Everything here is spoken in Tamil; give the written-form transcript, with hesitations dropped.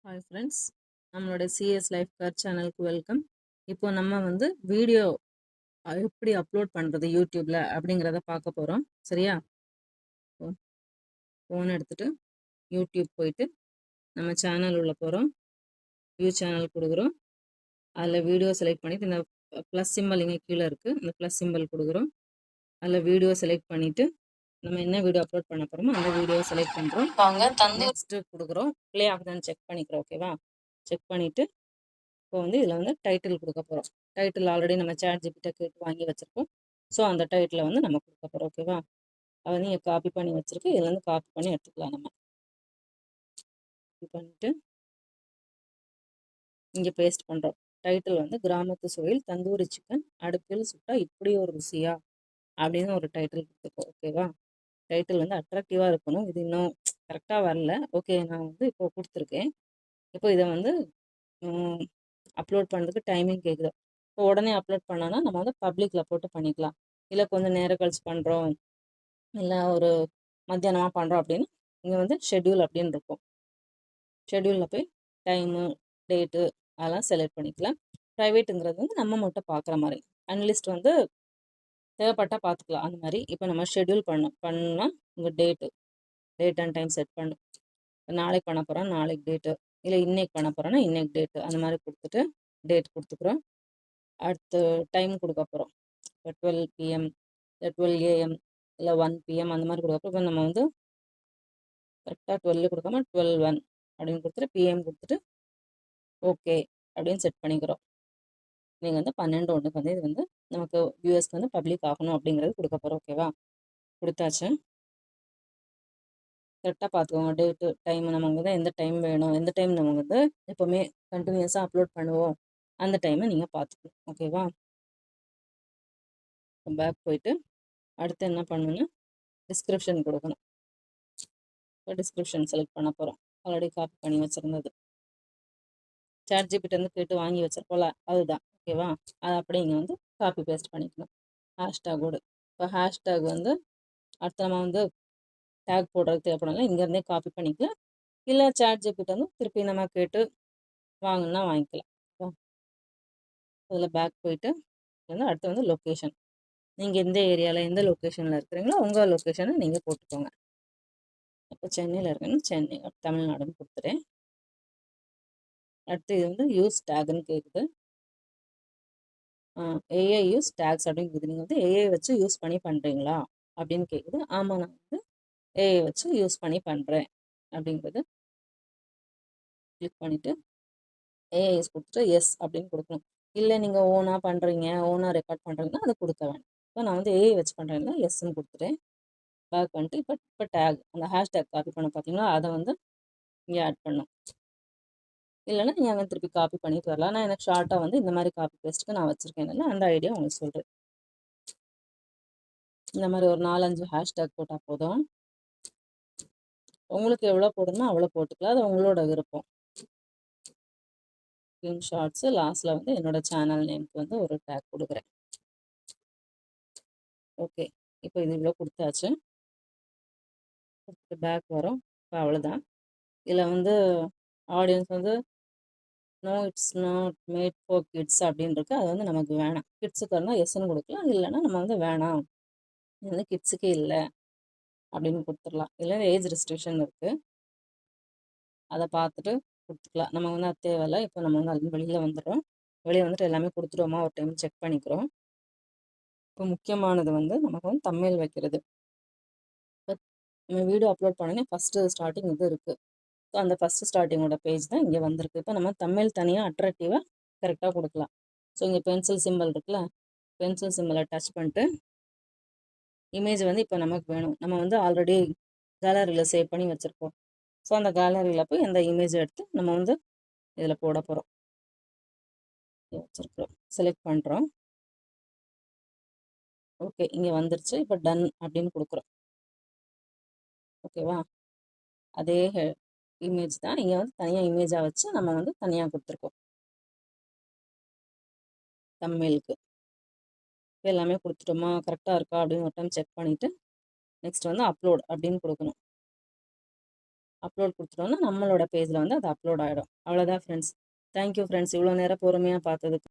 ஹாய் ஃப்ரெண்ட்ஸ், நம்மளோட சிஎஸ் லைஃப் கார் சேனலுக்கு வெல்கம். இப்போ நம்ம வந்து வீடியோ எப்படி அப்லோட் பண்ணுறது யூடியூப்பில் அப்படிங்கிறத பார்க்க போகிறோம். சரியா? ஃபோன் எடுத்துகிட்டு யூடியூப் போயிட்டு நம்ம சேனல் உள்ள போகிறோம். வியூ சேனல் கொடுக்குறோம். அதில் வீடியோ செலக்ட் பண்ணிவிட்டு இந்த ப்ளஸ் சிம்பிள் இங்கே கீழே இருக்குது, இந்த ப்ளஸ் சிம்பிள் கொடுக்குறோம். அதில் வீடியோ செலக்ட் பண்ணிவிட்டு நம்ம என்ன வீடியோ அப்லோட் பண்ண போகிறோமோ அந்த வீடியோவை செலக்ட் பண்ணுறோம். நெக்ஸ்ட்டு கொடுக்குறோம். ப்ளே ஆகுதான்னு செக் பண்ணிக்கிறோம். ஓகேவா? செக் பண்ணிவிட்டு இப்போ வந்து இதில் வந்து டைட்டில் கொடுக்க போகிறோம். டைட்டில் ஆல்ரெடி நம்ம ChatGPT கேட்டு வாங்கி வச்சுருக்கோம். ஸோ அந்த டைட்டிலை வந்து நம்ம கொடுக்க போகிறோம். ஓகேவா? அதை நீங்கள் காப்பி பண்ணி வச்சுருக்கு, இதுலேருந்து காப்பி பண்ணி எடுத்துக்கலாம். நம்ம காப்பி பண்ணிவிட்டு இங்கே பேஸ்ட் பண்ணுறோம். டைட்டில் வந்து கிராமத்து சுவையில் தந்தூரி சிக்கன் அடுப்பில் சுட்டா இப்படி ஒரு ருசியா அப்படின்னு ஒரு டைட்டில் கொடுத்துருக்கோம். ஓகேவா? டைட்டில் வந்து அட்ராக்டிவாக இருக்கணும். இது இன்னும் கரெக்டாக வரல. ஓகே, நான் வந்து இப்போ கொடுத்துருக்கேன். இப்போ இதை வந்து அப்லோட் பண்ணுறதுக்கு டைமிங் கேட்குது. இப்போ உடனே அப்லோட் பண்ணோன்னா நம்ம வந்து பப்ளிக்கில் போட்டு பண்ணிக்கலாம். இல்லை கொஞ்சம் நேரம் கழிச்சு பண்ணுறோம், இல்லை ஒரு மத்தியானமாக பண்ணுறோம் அப்படின்னு இங்கே வந்து ஷெட்யூல் அப்படின்னு இருக்கும். ஷெட்யூலில் போய் டைமு, டேட்டு அதெல்லாம் செலக்ட் பண்ணிக்கலாம். ப்ரைவேட்டுங்கிறது வந்து நம்ம மட்டும் பார்க்குற மாதிரி. அன்லிஸ்ட் வந்து தேவைப்பட்டால் பார்த்துக்கலாம். அந்த மாதிரி இப்போ நம்ம ஷெட்யூல் பண்ணால் உங்கள் டேட் அண்ட் டைம் செட் பண்ணும். நாளைக்கு பண்ண போகிறோம், நாளைக்கு டேட்டு, இல்லை இன்னைக்கு பண்ண போகிறோன்னா இன்னைக்கு டேட்டு, அந்த மாதிரி கொடுத்துட்டு டேட் கொடுத்துக்குறோம். அடுத்து டைம் கொடுக்க போகிறோம். இப்போ 12 PM, இல்லை 12 AM, இல்லை 1 PM அந்த மாதிரி கொடுக்கப்போ இப்போ நம்ம வந்து கரெக்டாக 12 கொடுக்காம 12:01 அப்படின்னு கொடுத்துட்டு PM கொடுத்துட்டு ஓகே அப்படின்னு செட் பண்ணிக்கிறோம். நீங்கள் வந்து 12:01 வந்து இது வந்து நமக்கு வியூஎஸ்க்கு வந்து பப்ளிக் ஆகணும் அப்படிங்கிறது கொடுக்க போகிறோம். ஓகேவா? கொடுத்தாச்சு. கரெக்டாக பார்த்துக்கோங்க. டேட்டு, டைம் நமக்கு வந்து எந்த டைம் வேணும், எந்த டைம் நம்ம வந்து எப்போவுமே கண்டினியூஸாக அப்லோட் பண்ணுவோம், அந்த டைமை நீங்கள் பார்த்துக்கணும். ஓகேவா? பேக் போயிட்டு அடுத்து என்ன பண்ணணும்னா டிஸ்கிரிப்ஷன் கொடுக்கணும். இப்போ டிஸ்கிரிப்ஷன் செலக்ட் பண்ண போகிறோம். ஆல்ரெடி காப்பி பண்ணி வச்சுருந்தது ChatGPT வந்து கேட்டு வாங்கி வச்சிருப்போம்ல, அதுதான். ஓகேவா? அதை அப்படியே இங்கே வந்து காப்பி பேஸ்ட் பண்ணிக்கணும். ஹேஷ்டேக்கோடு இப்போ ஹேஷ்டேக் வந்து அடுத்து நம்ம வந்து டேக் போடுறதுக்கு தேவைப்படலாம், இங்கேருந்தே காப்பி பண்ணிக்கலாம். இல்லை ChatGPT வந்து திருப்பி நம்ம கேட்டு வாங்கினா வாங்கிக்கலாம். அதில் பேக் போயிட்டு வந்து அடுத்து வந்து லொக்கேஷன். நீங்கள் எந்த ஏரியாவில் எந்த லொக்கேஷனில் இருக்கிறீங்களோ உங்கள் லொக்கேஷனை நீங்கள் போட்டுக்கோங்க. இப்போ சென்னையில் இருக்கேன்னு சென்னை தமிழ்நாடுன்னு கொடுத்துறேன். அடுத்து இது வந்து யூஸ் டேக்னு கேட்குது. ஏஐ யூஸ் டேக்ஸ் அப்படின்னு கேட்குது. நீங்கள் வந்து ஏஐ வச்சு யூஸ் பண்ணி பண்ணுறீங்களா அப்படின்னு கேட்குது. ஆமாம், நான் வந்து ஏஐ வச்சு யூஸ் பண்ணி பண்ணுறேன் அப்படிங்கிறது கிளிக் பண்ணிவிட்டு ஏஐஎஸ் கொடுத்துட்டு எஸ் அப்படின்னு கொடுக்கணும். இல்லை நீங்கள் ஓனாக பண்ணுறீங்க, ஓனாக ரெக்கார்ட் பண்ணுறீங்கன்னா அதை கொடுக்க வேண்டாம். இப்போ நான் வந்து ஏஐ வச்சு பண்ணுறேன்னா எஸ்ன்னு கொடுத்துட்டேன். பேக் பண்ணிட்டு இப்போ டேக் அந்த ஹேஷ்டேக் காப்பி பண்ண பார்த்தீங்களா, அதை வந்து இங்கே ஆட் பண்ணணும். இல்லைன்னா நீங்கள் அங்கே திருப்பி காப்பி பண்ணிட்டு வரலாம். ஆனால் எனக்கு ஷார்ட்டாக வந்து இந்த மாதிரி காப்பி பேஸ்ட்டுக்கு நான் வச்சுருக்கேன். அந்த ஐடியா உங்களுக்கு சொல்கிறேன். இந்த மாதிரி ஒரு 4-5 ஹேஷ்டேக் போட்டால் போதும். உங்களுக்கு எவ்வளோ போடணுமோ அவ்வளோ போட்டுக்கலாம், அது உங்களோட விருப்பம். ஸ்க்ரீன்ஷாட்ஸு லாஸ்ட்டில் வந்து என்னோட சேனல் நேமுக்கு வந்து ஒரு டேக் கொடுக்குறேன். ஓகே, இப்போ இது இவ்வளோ கொடுத்தாச்சு. கொடுத்துட்டு பேக் வரும். இப்போ அவ்வளோதான். இதில் வந்து ஆடியன்ஸ் வந்து no it's not made for kids அப்படின்னு இருக்கு. அது வந்து நமக்கு வேணாம். கிட்ஸுக்கு இருந்தால் எஸ்ன்னு கொடுக்கலாம், இல்லைன்னா நம்ம வந்து வேணாம், இது வந்து கிட்ஸுக்கே இல்லை அப்படின்னு கொடுத்துடலாம். இல்லை ஏஜ் ரெஸ்ட்ரிக்ஷன் இருக்குது, அதை பார்த்துட்டு கொடுத்துக்கலாம். நம்ம வந்து அது தேவையில்லை. இப்போ நம்ம வந்து அது வெளியில் வந்துடுறோம். வெளியே வந்துட்டு எல்லாமே கொடுத்துருவோமா ஒரு டைம் செக் பண்ணிக்கிறோம். இப்போ முக்கியமானது வந்து நமக்கு வந்து தம்ப்நெயில் வைக்கிறது. இப்போ நம்ம வீடியோ அப்லோட் பண்ணோன்னே ஃபஸ்ட்டு ஸ்டார்டிங் இது இருக்குது. ஸோ அந்த ஃபஸ்ட்டு ஸ்டார்டிங்கோட பேஜ் தான் இங்கே வந்திருக்கு. இப்போ நம்ம தம்ப்நெயில் தனியாக அட்ராக்டிவாக கரெக்டாக கொடுக்கலாம். ஸோ இங்கே பென்சில் சிம்பிள் இருக்குல்ல, பென்சில் சிம்பிளை டச் பண்ணிட்டு இமேஜ் வந்து இப்போ நமக்கு வேணும். நம்ம வந்து ஆல்ரெடி கேலரியில் சேவ் பண்ணி வச்சுருப்போம். ஸோ அந்த கேலரியில் போய் அந்த இமேஜை எடுத்து நம்ம வந்து இதில் போட போகிறோம். வச்சுருக்குறோம், செலக்ட் பண்ணுறோம். ஓகே, இங்கே வந்துருச்சு. இப்போ டன் அப்படின்னு கொடுக்குறோம். ஓகேவா? அதே இமேஜ் தான் இங்கே வந்து தனியாக இமேஜாக வச்சு நம்ம வந்து தனியாக கொடுத்துருக்கோம் தம்ப்நெயிலுக்கு. இப்போ எல்லாமே கொடுத்துட்டோமா, கரெக்டாக இருக்கா அப்படின்னு ஒரு டைம் செக் பண்ணிவிட்டு நெக்ஸ்ட் வந்து அப்லோட் அப்படின்னு கொடுக்கணும். அப்லோட் கொடுத்துட்டோம்னா நம்மளோட பேஜில் வந்து அது அப்லோட் ஆகிடும். அவ்வளோதான் ஃப்ரெண்ட்ஸ். தேங்க்யூ ஃப்ரெண்ட்ஸ், இவ்வளோ நேரம் பொறுமையாக பார்த்ததுக்கு.